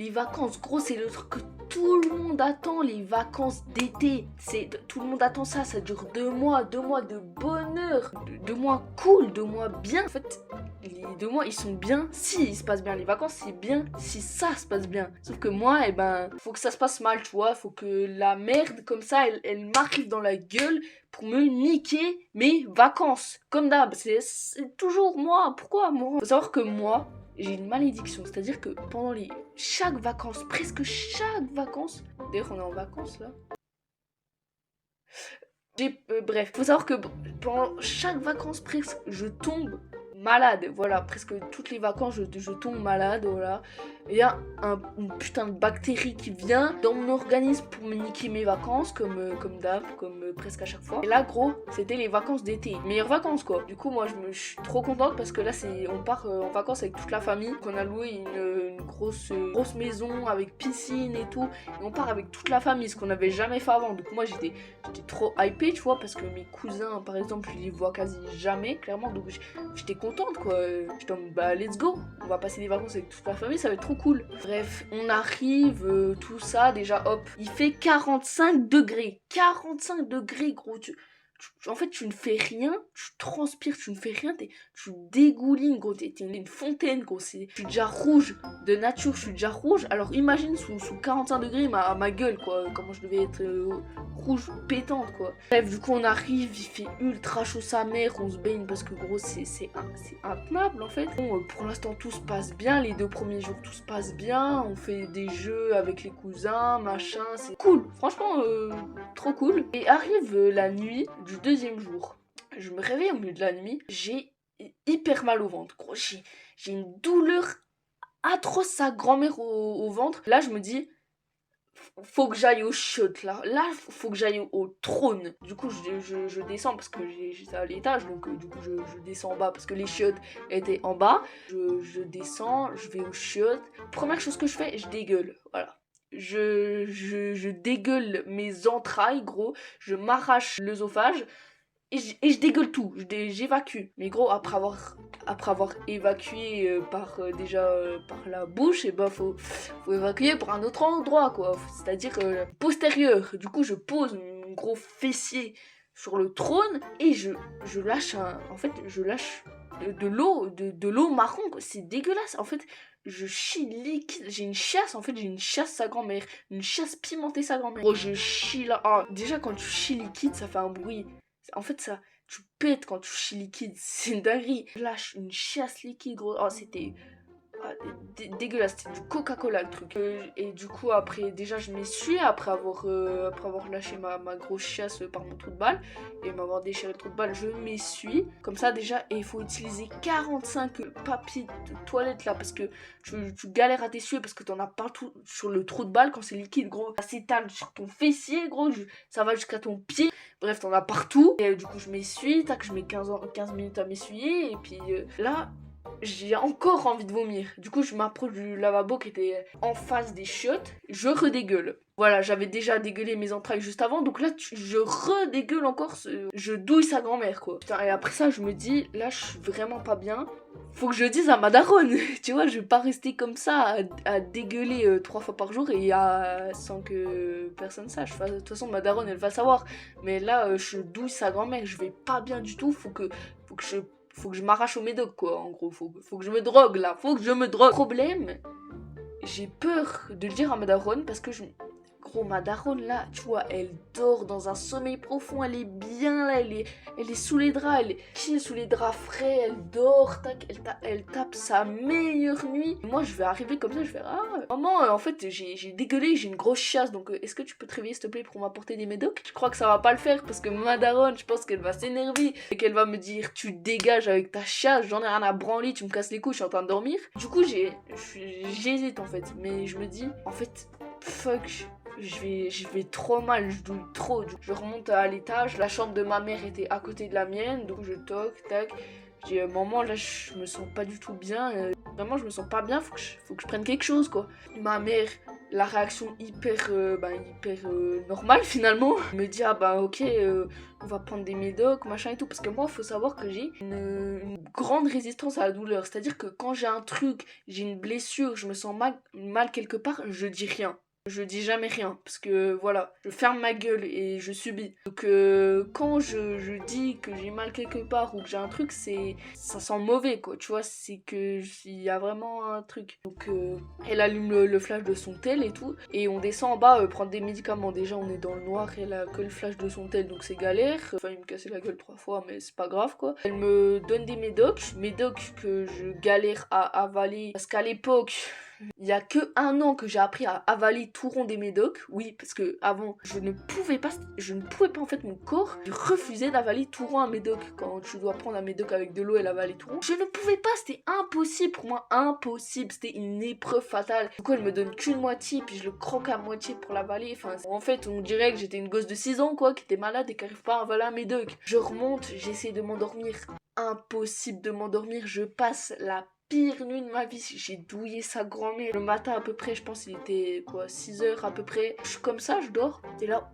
Les vacances, gros, c'est le truc que tout le monde attend, les vacances d'été. Tout le monde attend ça, ça dure 2 mois de bonheur, 2 mois cool, 2 mois bien. En fait, les 2 mois, ils sont bien si il se passe bien. Les vacances, c'est bien si ça se passe bien. Sauf que moi, eh ben, faut que ça se passe mal, tu vois. Faut que la merde, comme ça, elle m'arrive dans la gueule pour me niquer mes vacances. Comme d'hab, c'est toujours moi. Pourquoi moi? Faut savoir que moi, j'ai une malédiction, c'est-à-dire que pendant chaque vacances, presque chaque vacances, d'ailleurs on est en vacances là, bref, faut savoir que pendant chaque vacances presque, je tombe malade, voilà, presque toutes les vacances je tombe malade, voilà. Il y a une putain de bactérie qui vient dans mon organisme pour me niquer mes vacances, comme d'hab, comme presque à chaque fois. Et là, gros, c'était les vacances d'été, meilleures vacances quoi. Du coup, moi je suis trop contente parce que là, on part en vacances avec toute la famille. On a loué une grosse maison avec piscine et tout. Et on part avec toute la famille, ce qu'on n'avait jamais fait avant. Donc moi, j'étais trop hypée, tu vois, parce que mes cousins, par exemple, je les vois quasi jamais, clairement. Donc j'étais contente quoi. J'étais en mode, bah let's go, on va passer des vacances avec toute la famille, ça va être trop cool. Bref, on arrive, tout ça, déjà hop, il fait 45 degrés. 45 degrés gros, en fait tu ne fais rien, tu transpires, tu ne fais rien, tu dégoulines gros, t'es une fontaine gros, je suis déjà rouge, de nature je suis déjà rouge, alors imagine sous 45 degrés ma gueule quoi, comment je devais être rouge pétante quoi. Bref, du coup on arrive, il fait ultra chaud sa mère, on se baigne parce que gros c'est intenable en fait. Bon, pour l'instant tout se passe bien, les 2 premiers jours tout se passe bien, on fait des jeux avec les cousins, machin, c'est cool, franchement trop cool. Et arrive la nuit du 2e jour, je me réveille au milieu de la nuit, j'ai hyper mal au ventre, gros, j'ai une douleur atroce, sa grand-mère au ventre. Là je me dis, faut que j'aille au chiottes là, faut que j'aille au trône. Du coup je descends parce que j'étais à l'étage, donc du coup je descends en bas parce que les chiottes étaient en bas. Je descends, je vais au chiottes. Première chose que je fais, je dégueule, voilà. Je dégueule mes entrailles gros, je m'arrache l'œsophage et je dégueule tout, j'évacue. Mais gros, après avoir évacué par la bouche, et bah faut évacuer par un autre endroit quoi, c'est-à-dire postérieur. Du coup je pose mon gros fessier sur le trône et je lâche je lâche de l'eau marron quoi. C'est dégueulasse en fait. Je chie liquide, j'ai une chiasse sa grand-mère, une chiasse pimentée sa grand-mère. Gros je chie là, ah, déjà quand tu chies liquide ça fait un bruit. En fait, ça, tu pètes quand tu chies liquide, c'est une dinguerie. Je lâche une chiasse liquide, gros. Oh, c'était dégueulasse, c'était du Coca-Cola le truc. Et du coup, après, déjà, je m'essuie après avoir lâché ma grosse chiasse par mon trou de balle et m'avoir déchiré le trou de balle, je m'essuie. Comme ça, déjà, et il faut utiliser 45 papiers de toilette là parce que tu galères à t'essuyer parce que t'en as partout sur le trou de balle quand c'est liquide, gros. Ça s'étale sur ton fessier, gros, ça va jusqu'à ton pied. Bref, t'en as partout. Et du coup, je m'essuie, tac, je mets 15 minutes à m'essuyer. Et puis là, j'ai encore envie de vomir. Du coup, je m'approche du lavabo qui était en face des chiottes. Je redégueule. Voilà, j'avais déjà dégueulé mes entrailles juste avant. Donc là, je redégueule encore. Je douille sa grand-mère, quoi. Putain, et après ça, je me dis, là, je suis vraiment pas bien. Faut que je dise à ma daronne. Tu vois, je vais pas rester comme ça à dégueuler 3 fois par jour et sans que personne sache. Enfin, de toute façon, ma daronne, elle va savoir. Mais là, je douille sa grand-mère. Je vais pas bien du tout. Faut que je m'arrache au médoc quoi, en gros, faut que je me drogue là, faut que je me drogue. Problème, j'ai peur de le dire à ma daronne parce que gros, ma daronne là, tu vois, elle dort dans un sommeil profond, elle est bien là, elle est sous les draps, elle est chill sous les draps frais, elle dort, tac, elle tape sa meilleure nuit. Moi je vais arriver comme ça, je vais maman, en fait j'ai dégueulé, j'ai une grosse chiasse, donc est-ce que tu peux te réveiller s'il te plaît pour m'apporter des médocs? Je crois que ça va pas le faire parce que ma daronne, je pense qu'elle va s'énerver et qu'elle va me dire tu dégages avec ta chiasse, j'en ai rien à branler, tu me casses les couilles, je suis en train de dormir. Du coup j'hésite en fait, mais je me dis en fait fuck, je vais trop mal, je douille trop. Je remonte à l'étage, la chambre de ma mère était à côté de la mienne, donc je toque, tac. Je dis maman, là je me sens pas du tout bien, vraiment je me sens pas bien, faut que je prenne quelque chose quoi. Ma mère la réaction hyper normale finalement. Je me dis, ah bah ok, on va prendre des médocs, machin et tout. Parce que moi, faut savoir que j'ai une grande résistance à la douleur. C'est-à-dire que quand j'ai un truc, j'ai une blessure, je me sens mal quelque part, je dis rien. Je dis jamais rien, parce que voilà, je ferme ma gueule et je subis. Donc quand je dis que j'ai mal quelque part ou que j'ai un truc, ça sent mauvais quoi, tu vois, c'est que il y a vraiment un truc. Donc elle allume le flash de son tel et tout, et on descend en bas prendre des médicaments. Déjà on est dans le noir, elle a que le flash de son tel, donc c'est galère. Enfin il me cassait la gueule 3 fois, mais c'est pas grave quoi. Elle me donne des médocs que je galère à avaler, parce qu'à l'époque... Il y a que 1 an que j'ai appris à avaler tout rond des médocs. Oui, parce que avant, je ne pouvais pas en fait, mon corps refusait d'avaler tout rond un médoc. Quand tu dois prendre un médoc avec de l'eau et l'avaler tout rond, je ne pouvais pas, c'était impossible pour moi, impossible, c'était une épreuve fatale. Du coup, elle me donne qu'une moitié, puis je le croque à moitié pour l'avaler. Enfin, en fait, on dirait que j'étais une gosse de 6 ans, quoi, qui était malade et qui n'arrive pas à avaler un médoc. Je remonte, j'essaie de m'endormir. Impossible de m'endormir, je passe la pire nuit de ma vie, j'ai douillé sa grand-mère. Le matin à peu près, je pense il était quoi, 6 heures à peu près. Je suis comme ça, je dors, et là,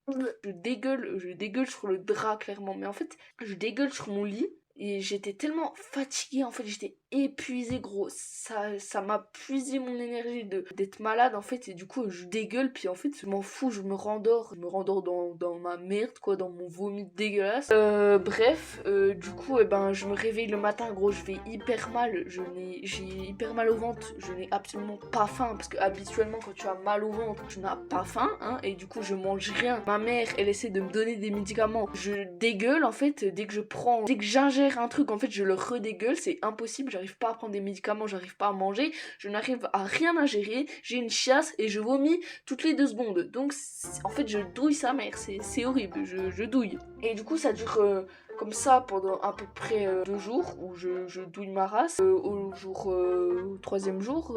je dégueule sur le drap clairement. Mais en fait, je dégueule sur mon lit. Et j'étais tellement fatiguée, en fait, j'étais épuisée, gros. Ça m'a puisé mon énergie d'être malade, en fait. Et du coup, je dégueule, puis en fait, je m'en fous, je me rendors. Je me rendors dans ma merde, quoi, dans mon vomi dégueulasse. Bref, du coup, je me réveille le matin, gros, je vais hyper mal. J'ai hyper mal au ventre, je n'ai absolument pas faim. Parce que habituellement, quand tu as mal au ventre, tu n'as pas faim, hein. Et du coup, je mange rien. Ma mère, elle essaie de me donner des médicaments. Je dégueule, en fait, dès que j'ingère un truc, en fait je le redégueule, c'est impossible, j'arrive pas à prendre des médicaments, j'arrive pas à manger, je n'arrive à rien ingérer, j'ai une chiasse et je vomis toutes les 2 secondes. Donc en fait je douille sa mère, c'est horrible, je douille. Et du coup ça dure comme ça pendant à peu près 2 jours où je douille ma race. Au 3e jour,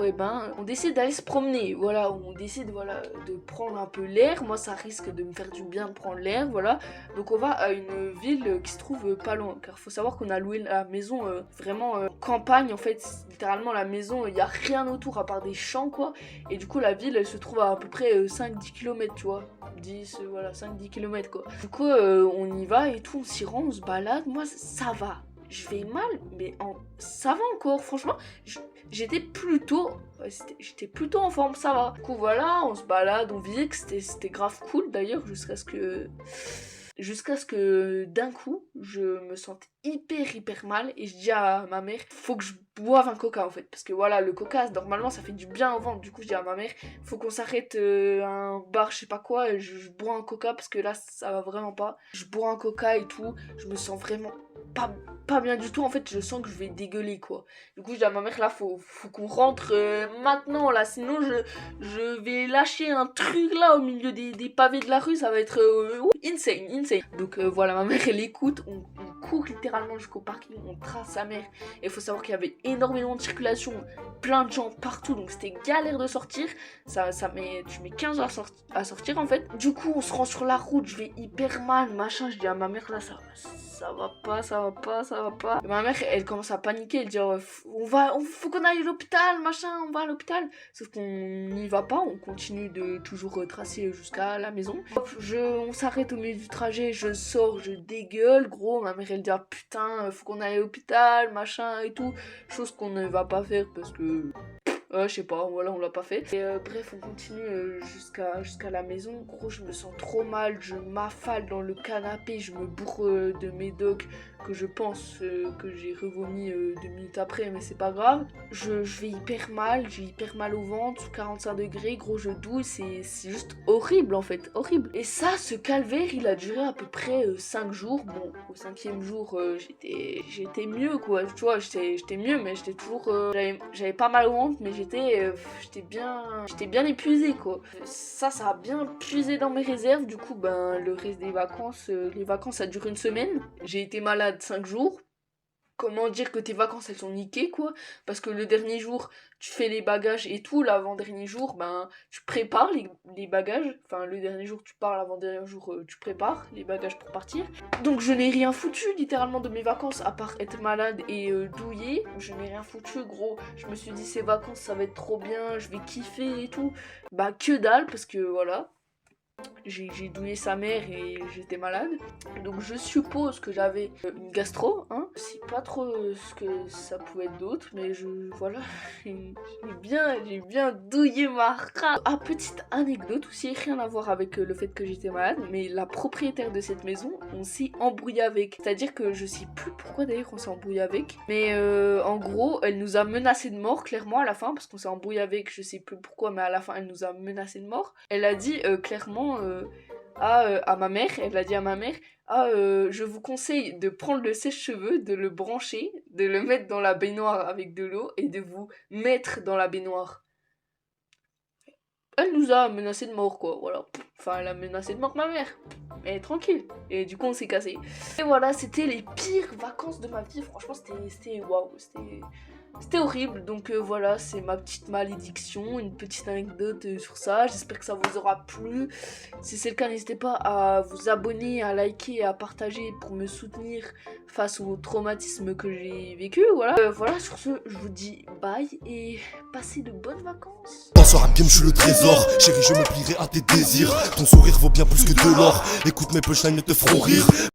on décide d'aller se promener. Voilà, on décide de prendre un peu l'air. Moi, ça risque de me faire du bien de prendre l'air, voilà. Donc on va à une ville qui se trouve pas loin. Car faut savoir qu'on a loué la maison vraiment campagne en fait. Littéralement la maison, il y a rien autour à part des champs quoi. Et du coup la ville elle se trouve à peu près 5-10 km tu vois. 5-10 km quoi. Du coup on y va et tout, on s'y rend, on se balade. Moi ça va. Je vais mal, mais ça va encore. Franchement, j'étais plutôt en forme, ça va. Du coup voilà, on se balade, on visite, c'était grave cool d'ailleurs, jusqu'à ce que d'un coup je me sente hyper mal et je dis à ma mère faut que je boive un coca en fait, parce que voilà, le coca normalement ça fait du bien au ventre. Du coup je dis à ma mère faut qu'on s'arrête à un bar je sais pas quoi et je bois un coca parce que là ça va vraiment pas. Je bois un coca et tout, je me sens vraiment pas bien du tout, en fait je sens que je vais dégueuler quoi. Du coup je dis à ma mère là faut qu'on rentre maintenant là, sinon je vais lâcher un truc là au milieu des pavés de la rue, ça va être insane. Donc voilà, ma mère elle écoute, on court littéralement jusqu'au parking, on trace sa mère. Et il faut savoir qu'il y avait énormément de circulation, plein de gens partout, donc c'était galère de sortir. Tu mets 15 heures à sortir en fait. Du coup on se rend sur la route, je vais hyper mal, machin, je dis à ma mère là ça va pas. Et ma mère elle commence à paniquer, elle dit faut qu'on aille à l'hôpital, machin, on va à l'hôpital. Sauf qu'on n'y va pas, on continue de toujours tracer jusqu'à la maison. Hop, on s'arrête au milieu du trajet, je sors, je dégueule, gros. Ma mère elle dit putain, faut qu'on aille à l'hôpital, machin et tout. Chose qu'on ne va pas faire parce que... je sais pas, voilà, on l'a pas fait. Et bref, on continue jusqu'à la maison. Gros, je me sens trop mal, je m'affale dans le canapé, je me bourre de médoc que je pense que j'ai revomi 2 minutes après, mais c'est pas grave. Je vais hyper mal, j'ai hyper mal au ventre, 45 degrés, gros, je douille, c'est juste horrible en fait, horrible. Et ça, ce calvaire, il a duré à peu près 5 jours. Bon, au 5e jour, j'étais mieux quoi, tu vois, j'étais mieux, mais j'étais toujours... j'avais pas mal au ventre, mais j'étais bien épuisée quoi. Ça a bien puisé dans mes réserves. Du coup le reste des vacances, les vacances ça dure 1 semaine. J'ai été malade 5 jours. comment dire que tes vacances elles sont niquées quoi, parce que le dernier jour tu fais les bagages et tout, l'avant-dernier jour ben tu prépares les bagages, enfin le dernier jour tu pars, l'avant-dernier jour tu prépares les bagages pour partir. Donc je n'ai rien foutu littéralement de mes vacances à part être malade et douiller, je n'ai rien foutu gros, je me suis dit ces vacances ça va être trop bien, je vais kiffer et tout, bah que dalle parce que voilà. J'ai douillé sa mère et j'étais malade. Donc je suppose que j'avais une gastro, hein. Je sais pas trop ce que ça pouvait être d'autre, mais voilà, j'ai bien douillé ma race. Ah, petite anecdote aussi, rien à voir avec le fait que j'étais malade, mais la propriétaire de cette maison, on s'est embrouillé avec. C'est-à-dire que je sais plus pourquoi d'ailleurs on s'est embrouillé avec, mais en gros, elle nous a menacé de mort clairement à la fin, parce qu'on s'est embrouillé avec, je sais plus pourquoi, mais à la fin elle nous a menacé de mort. Elle a dit clairement à ma mère, elle a dit à ma mère, je vous conseille de prendre le sèche-cheveux, de le brancher, de le mettre dans la baignoire avec de l'eau et de vous mettre dans la baignoire. Elle nous a menacé de mort quoi, voilà. Enfin elle a menacé de mort ma mère, mais tranquille. Et du coup on s'est cassé. Et voilà, c'était les pires vacances de ma vie, franchement c'était waouh, c'était horrible, donc voilà, c'est ma petite malédiction, une petite anecdote sur ça, j'espère que ça vous aura plu. Si c'est le cas, n'hésitez pas à vous abonner, à liker et à partager pour me soutenir face au traumatisme que j'ai vécu, voilà. Voilà, sur ce, je vous dis bye et passez de bonnes vacances. Dans ce rap game, je suis le trésor. Chérie, je me plierai à tes désirs. Ton sourire vaut bien plus que de l'or. Écoute mes punchlines, ne te feront rire.